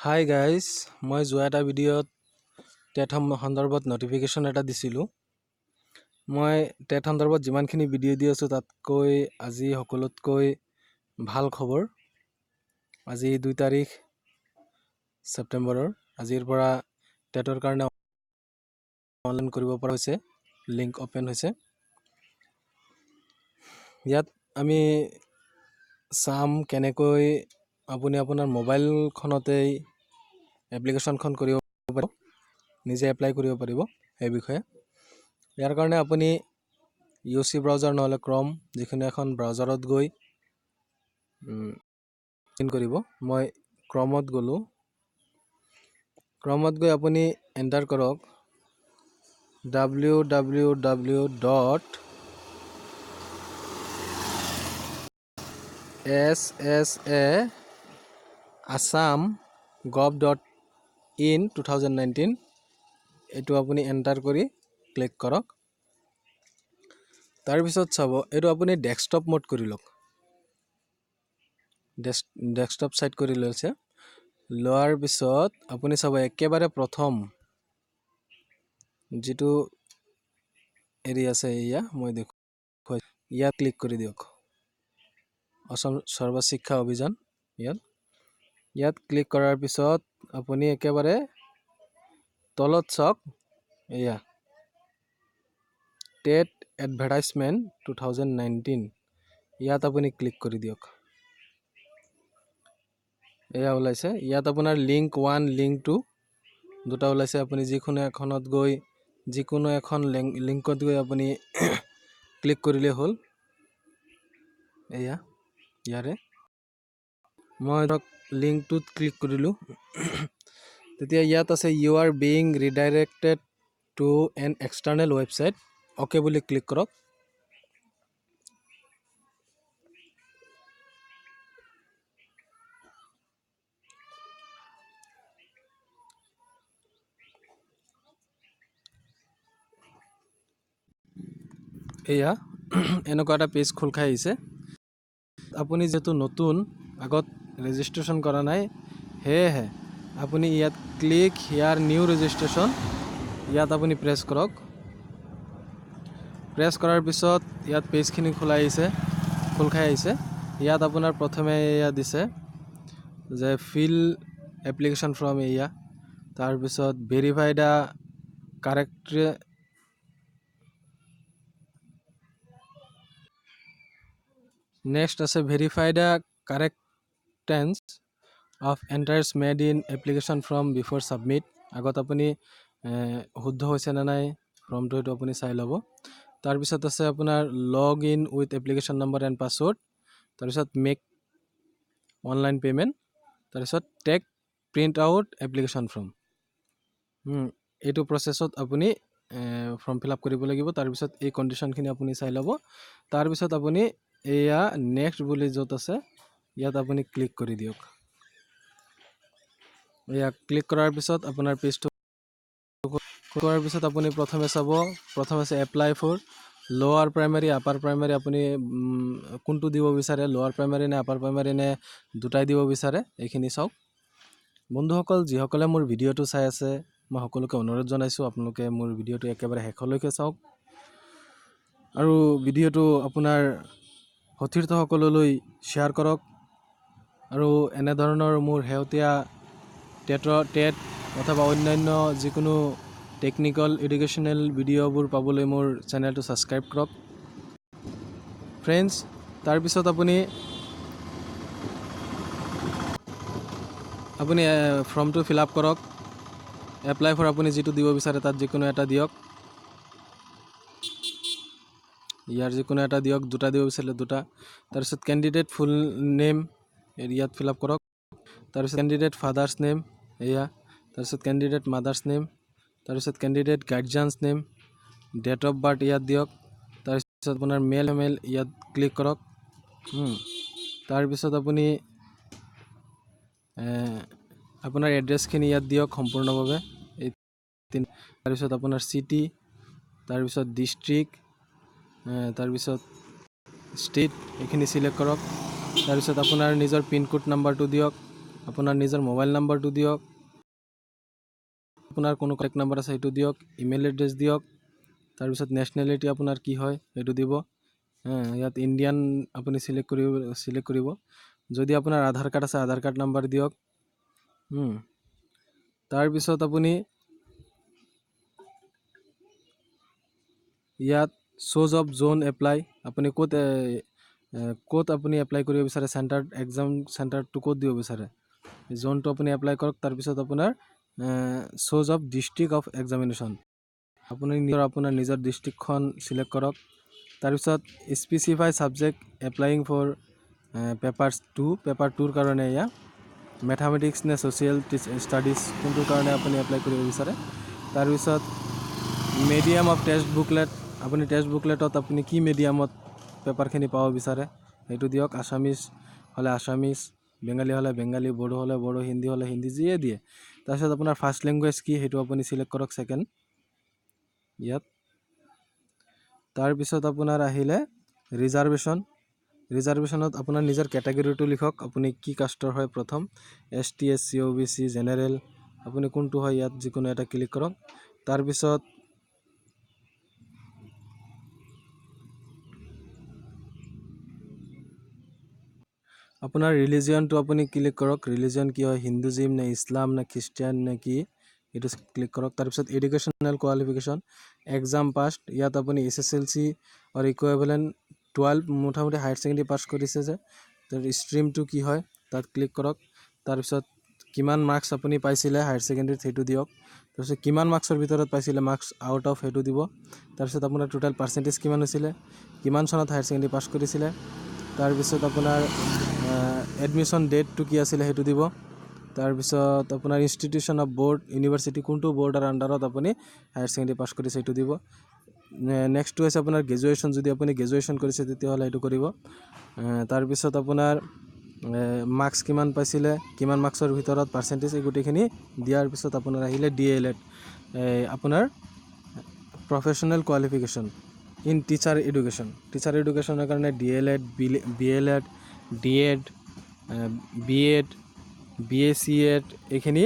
Hi guys, মই যোৱা এটা ভিডিঅ'ত টেট সন্দৰ্ভত নটিফিকেশ্যন এটা দিছিলোঁ। মই টেট সন্দৰ্ভত যিমানখিনি ভিডিঅ' দি আছোঁ তাতকৈ আজি সকলোতকৈ ভাল খবৰ। আজি 2 তাৰিখ ছেপ্টেম্বৰৰ। আজিৰ পৰা টেটৰ কাৰণে অনলাইন কৰিব পৰা হৈছে, লিংক অ'পেন হৈছে। ইয়াত আমি চাম কেনেকৈ আপুনি আপোনাৰ মোবাইলখনতেই এপ্লিকেশ্যনখন কৰিব পাৰিব, নিজে এপ্লাই কৰিব পাৰিব সেই বিষয়ে। ইয়াৰ কাৰণে আপুনি UC ব্ৰাউজাৰ নহ'লে ক্ৰম যিকোনো এখন ব্ৰাউজাৰত গৈ কৰিব। মই ক্ৰমত গ'লোঁ। ক্ৰমত গৈ আপুনি এণ্টাৰ কৰক www.ssa.assam.gov.in 2019 এইটো আপুনি এণ্টাৰ কৰি ক্লিক কৰক। তাৰপিছত চাব এইটো আপুনি ডেস্কটপ মোড কৰি লওক। ডেস্কটপ সাইড কৰি লৈছে। লোৱাৰ পিছত আপুনি চাব একেবাৰে প্ৰথম যেটো এৰিয়া আছে এয়া মই দেখুৱাই ইয়াত ক্লিক কৰি দিয়ক। অসম সৰ্ব শিক্ষা অভিযান ইয়াত ক্লিক কৰাৰ পিছত আপুনি একেবাৰে তলত চাওক এয়া টেট এডভাৰটাইজমেন্ট 2019 ইয়াত আপুনি ক্লিক কৰি দিয়ক। এয়া ওলাইছে। ইয়াত আপোনাৰ লিংক 1 লিংক 2 দুটা ওলাইছে। আপুনি যিকোনো এখনত গৈ যিকোনো এখন লিংকত গৈ আপুনি ক্লিক কৰিলে হ'ল। এয়া ইয়াৰে মই ধৰক লিংকটোত ক্লিক কৰিলোঁ। তেতিয়া ইয়াত আছে you are being redirected to an external website. Okay বুলি ক্লিক কৰক। এয়া এনেকুৱা এটা পেজ খোল খাই আহিছে। আপুনি যেহেতু নতুন আগত ৰেজিষ্ট্ৰেশ্যন কৰা নাই সেয়েহে আপুনি ইয়াত ক্লিক হিয়াৰ নিউ ৰেজিষ্ট্ৰেশ্যন ইয়াত আপুনি প্ৰেছ কৰক। প্ৰেছ কৰাৰ পিছত ইয়াত পেজখিনি খোল খাই আহিছে। ইয়াত আপোনাৰ প্ৰথমে এয়া দিছে যে ফিল এপ্লিকেশ্যন ফ্ৰম এয়া, তাৰপিছত ভেৰিফাই দা কাৰেক্ট নেক্সট আছে verify the correctness of entries made in application form before submit. আগত আপুনি শুদ্ধ হৈছে নে নাই ফৰ্মটো এইটো আপুনি চাই ল'ব। তাৰপিছত আছে আপোনাৰ log in with application number and password, তাৰপিছত মেক অনলাইন পে'মেণ্ট, তাৰপিছত take print out application form. এইটো প্ৰচেছত আপুনি ফৰ্ম ফিল আপ কৰিব লাগিব। তাৰপিছত এই কণ্ডিশ্যনখিনি আপুনি চাই ল'ব। তাৰপিছত আপুনি এয়া নেক্সট বুলি য'ত আছে ইয়াত আপুনি ক্লিক কৰি দিয়ক। এয়া ক্লিক কৰাৰ পিছত আপোনাৰ পেজটো কৰাৰ পিছত আপুনি প্ৰথমে চাব প্ৰথম আছে এপ্লাই ফৰ লোৱাৰ প্ৰাইমাৰী আপাৰ প্ৰাইমাৰী। আপুনি কোনটো দিব বিচাৰে, লোৱাৰ প্ৰাইমাৰী নে আপাৰ প্ৰাইমাৰী নে দুটাই দিব বিচাৰে এইখিনি চাওক। বন্ধুসকল যিসকলে মোৰ ভিডিঅ'টো চাই আছে মই সকলোকে অনুৰোধ জনাইছোঁ আপোনালোকে মোৰ ভিডিঅ'টো একেবাৰে শেষলৈকে চাওক আৰু ভিডিঅ'টো আপোনাৰ সতীৰ্থসকললৈ শ্বেয়াৰ কৰক। আৰু এনেধৰণৰ মোৰ শেহতীয়া টেট অথবা অন্যান্য যিকোনো টেকনিকেল এডুকেশ্যনেল ভিডিঅ'বোৰ পাবলৈ মোৰ চেনেলটো ছাবস্ক্ৰাইব কৰক ফ্ৰেণ্ডছ। তাৰপিছত আপুনি ফৰ্মটো ফিল আপ কৰক। এপ্লাই ফৰ আপুনি যিটো দিব বিচাৰে তাত যিকোনো এটা দিয়ক। ইয়াৰ যিকোনো এটা দিয়ক, দুটা দিব বিচাৰিলে দুটা। তাৰপিছত কেণ্ডিডেট ফুল নেম ইয়াত ফিল আপ কৰক। তাৰপিছত কেণ্ডিডেট ফাদাৰ্ছ নেম এয়া, তাৰপিছত কেণ্ডিডেট মাদাৰ্ছ নেম, তাৰপিছত candidate guardian's name, date of birth ইয়াত দিয়ক। তাৰপিছত আপোনাৰ মেল ফিমেল ইয়াত ক্লিক কৰক। তাৰপিছত আপুনি আপোনাৰ এড্ৰেছখিনি ইয়াত দিয়ক সম্পূৰ্ণভাৱে। তাৰপিছত আপোনাৰ চিটি, তাৰপিছত ডিষ্ট্ৰিক্ট, তাৰপিছত ষ্টেট এইখিনি চিলেক্ট কৰক। তাৰপিছত আপোনাৰ নিজৰ পিনক'ড নাম্বাৰটো দিয়ক। আপোনাৰ নিজৰ মোবাইল নাম্বাৰটো দিয়ক, আপোনাৰ কোনো কণ্টেক্ট নাম্বাৰ আছে সেইটো দিয়ক, ইমেইল এড্ৰেছ দিয়ক, তাৰপিছত নেশ্যনেলিটি আপোনাৰ কি হয় সেইটো দিব। ইয়াত ইণ্ডিয়ান আপুনি চিলেক্ট কৰিব। যদি আপোনাৰ আধাৰ কাৰ্ড আছে আধাৰ কাৰ্ড নাম্বাৰ দিয়ক। তাৰপিছত আপুনি ইয়াত শ্ব'জ অফ জোন এপ্লাই, আপুনি ক'ত আপুনি এপ্লাই কৰিব বিচাৰে, এক্সাম চেণ্টাৰটো ক'ত দিব বিচাৰে, জোনটো আপুনি এপ্লাই কৰক। তাৰপিছত আপোনাৰ শ্ব'জ অফ ডিষ্ট্ৰিক্ট অফ এক্সামিনেশ্যন, আপুনি আপোনাৰ নিজৰ ডিষ্ট্ৰিক্টখন চিলেক্ট কৰক। তাৰপিছত specify subject applying for paper 2ৰ কাৰণে এয়া মেথামেটিক্স নে ছ'চিয়েল ষ্টাডিজ কোনটোৰ কাৰণে আপুনি এপ্লাই কৰিব বিচাৰে। তাৰপিছত মিডিয়াম অফ টেক্সট বুকলেট, আপুনি টেক্সট বুকলেটত আপুনি কি মিডিয়ামত পেপাৰখিনি পাব বিচাৰে সেইটো দিয়ক। আছামিজ হ'লে আছামিজ, বেংগালী হ'লে বেংগালী, বড়ো হ'লে বড়ো, হিন্দী হ'লে হিন্দী, যিয়ে দিয়ে। তাৰপিছত আপোনাৰ ফাৰ্ষ্ট লেংগুৱেজ কি সেইটো আপুনি চিলেক্ট কৰক ছেকেণ্ড ইয়াত। তাৰপিছত আপোনাৰ আহিলে ৰিজাৰ্ভেশ্যনত আপোনাৰ নিজৰ কেটেগৰীটো লিখক, আপুনি কি কাষ্টৰ হয়। প্ৰথম ST SC OBC জেনেৰেল, আপুনি কোনটো হয় ইয়াত যিকোনো এটা ক্লিক কৰক। তাৰপিছত আপোনাৰ ৰিলিজিয়নটো আপুনি ক্লিক কৰক, ৰিলিজিয়ন কি হয়, হিন্দুজিম নে ইছলাম নে খ্ৰীষ্টিয়ান নে কি, এইটো ক্লিক কৰক। তাৰপিছত এডুকেশ্যনেল কোৱালিফিকেশ্যন, এক্সাম পাছ, ইয়াত আপুনি SSLC আৰু ইকুইভেলেণ্ট 12 মোটামুটি হায়াৰ ছেকেণ্ডেৰী পাছ কৰিছে যে, তাৰ ষ্ট্ৰীমটো কি হয় তাত ক্লিক কৰক। তাৰপিছত কিমান মাৰ্কছ আপুনি পাইছিলে হায়াৰ ছেকেণ্ডেৰীত সেইটো দিয়ক। তাৰপিছত কিমান মাৰ্কছৰ ভিতৰত পাইছিলে, মাৰ্কছ আউট অফ সেইটো দিব। তাৰপিছত আপোনাৰ টোটেল পাৰ্চেণ্টেজ কিমান হৈছিলে, কিমান চনত হায়াৰ ছেকেণ্ডেৰী পাছ কৰিছিলে। তাৰপিছত আপোনাৰ এডমিশ্যন ডেটটো কি আছিলে সেইটো দিব। তাৰপিছত আপোনাৰ ইনষ্টিটিউশ্যন অফ বৰ্ড, ইউনিভাৰ্চিটি কোনটো বৰ্ডৰ আণ্ডাৰত আপুনি হায়াৰ ছেকেণ্ডেৰী পাছ কৰিছে সেইটো দিব। নেক্সটটো হৈছে আপোনাৰ গ্ৰেজুৱেশ্যন, যদি আপুনি গ্ৰেজুৱেশ্যন কৰিছে তেতিয়াহ'লে সেইটো কৰিব। তাৰপিছত আপোনাৰ মাৰ্কছ কিমান পাইছিলে, কিমান মাৰ্কছৰ ভিতৰত পাৰ্চেণ্টেজ, এই গোটেইখিনি দিয়াৰ পিছত আপোনাৰ আহিলে DLED, আপোনাৰ প্ৰফেশ্যনেল কোৱালিফিকেশ্যন ইন টিচাৰ এডুকেশ্যনৰ কাৰণে DLED, BLED, DED, BEd, BACEd, এইখিনি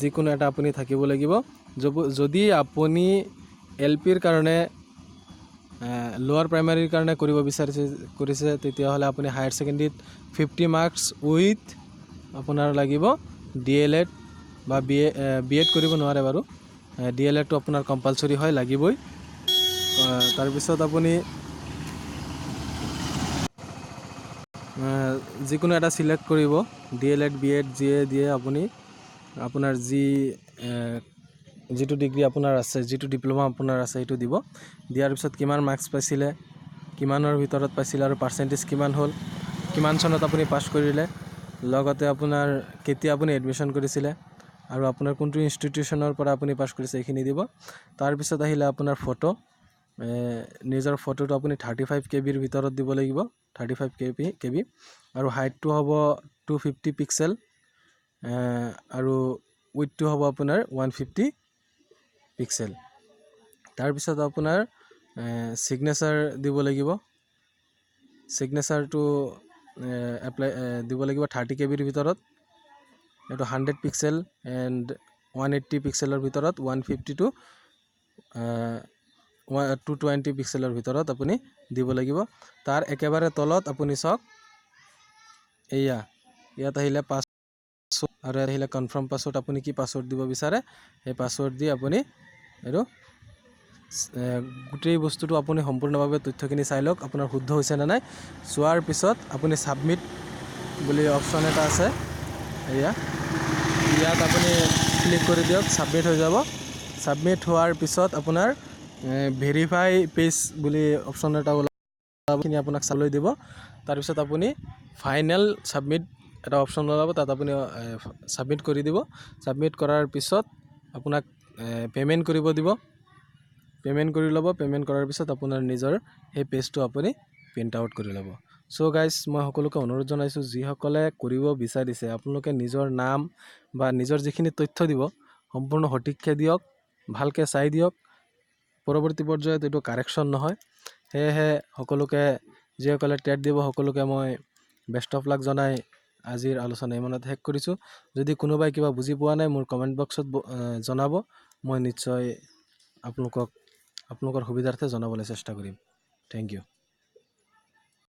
যিকোনো এটা আপুনি থাকিব লাগিব। যদি আপুনি LPৰ কাৰণে লোৱাৰ প্ৰাইমাৰীৰ কাৰণে কৰিব কৰিছে তেতিয়াহ'লে আপুনি হায়াৰ ছেকেণ্ডেৰীত 50 মাৰ্কছ উইথ আপোনাৰ লাগিব DLED বা BEd কৰিব নোৱাৰে বাৰু, DLEDটো আপোনাৰ কম্পালচৰি হয়, লাগিবই। তাৰপিছত আপুনি যিকোনো এটা চিলেক্ট কৰিব, DLED, BEd যিয়ে দিয়ে আপুনি, আপোনাৰ যিটো ডিগ্ৰী আপোনাৰ আছে, যিটো ডিপ্ল'মা আপোনাৰ আছে সেইটো দিব। দিয়াৰ পিছত কিমান মাৰ্কছ পাইছিলে, কিমানৰ ভিতৰত পাইছিলে আৰু পাৰ্চেণ্টেজ কিমান হ'ল, কিমান চনত আপুনি পাছ কৰিলে, লগতে আপোনাৰ কেতিয়া আপুনি এডমিশ্যন কৰিছিলে আৰু আপোনাৰ কোনটো ইনষ্টিটিউশ্যনৰ পৰা আপুনি পাছ কৰিছে এইখিনি দিব। তাৰপিছত আহিলে আপোনাৰ ফটো, নিজৰ ফটোটো আপুনি 35 KB ভিতৰত দিব লাগিব, 35 KB, আৰু হাইটটো হ'ব 250 পিক্সেল আৰু উইথটো হ'ব আপোনাৰ 150 পিক্সেল। তাৰপিছত আপোনাৰ ছিগনেচাৰ দিব লাগিব, ছিগনেচাৰটো দিব লাগিব 30 KB ভিতৰত, এইটো 100 পিক্সেল এণ্ড 180 পিক্সেলৰ ভিতৰত, 150 to 220 পিক্সেলৰ ভিতৰত আপুনি দিব লাগিব। তাৰ একেবাৰে তলত আপুনি চাওক, ইয়াত আহিলে পাছৱৰ্ড আৰু ইয়াত আহিলে কনফাৰ্ম পাছৱৰ্ড, আপুনি কি পাছৱৰ্ড দিব বিচাৰে সেই পাছৱৰ্ড দি আপুনি আৰু গোটেই বস্তুটো আপুনি সম্পূৰ্ণভাৱে তথ্যখিনি চাই লওক আপোনাৰ শুদ্ধ হৈছে নে নাই। চোৱাৰ পিছত আপুনি ছাবমিট বুলি অপশ্যন এটা আছে, ইয়াত আপুনি ক্লিক কৰি দিয়ক, ছাবমিট হৈ যাব। ছাবমিট হোৱাৰ পিছত আপোনাৰ ভেৰিফাই পেজ বুলি অপশ্যন এটা ওলাবখিনি আপোনাক চাবলৈ দিব। তাৰপিছত আপুনি ফাইনেল ছাবমিট এটা অপশ্যন ওলাব, তাত আপুনি ছাবমিট কৰি দিব। ছাবমিট কৰাৰ পিছত আপোনাক পে'মেণ্ট কৰিব দিব, পে'মেণ্ট কৰি ল'ব। পে'মেণ্ট কৰাৰ পিছত আপোনাৰ নিজৰ সেই পেজটো আপুনি প্ৰিণ্ট আউট কৰি ল'ব। চ' গাইজ, মই সকলোকে অনুৰোধ জনাইছোঁ, যিসকলে কৰিব বিচাৰিছে আপোনালোকে নিজৰ নাম বা নিজৰ যিখিনি তথ্য দিব সম্পূৰ্ণ সঠিককৈ দিয়ক, ভালকৈ চাই দিয়ক, পৰৱৰ্তী পৰ্যায়ত এইটো কাৰেকশ্যন নহয়। সেয়েহে সকলোকে, যিসকলে টেট দিব সকলোকে মই বেষ্ট অফ লাক জনাই আজিৰ আলোচনা ইমানতে শেষ কৰিছোঁ। যদি কোনোবাই কিবা বুজি পোৱা নাই মোৰ কমেণ্ট বক্সত জনাব, মই নিশ্চয় আপোনালোকৰ সুবিধাৰ্থে জনাবলৈ চেষ্টা কৰিম। Thank U.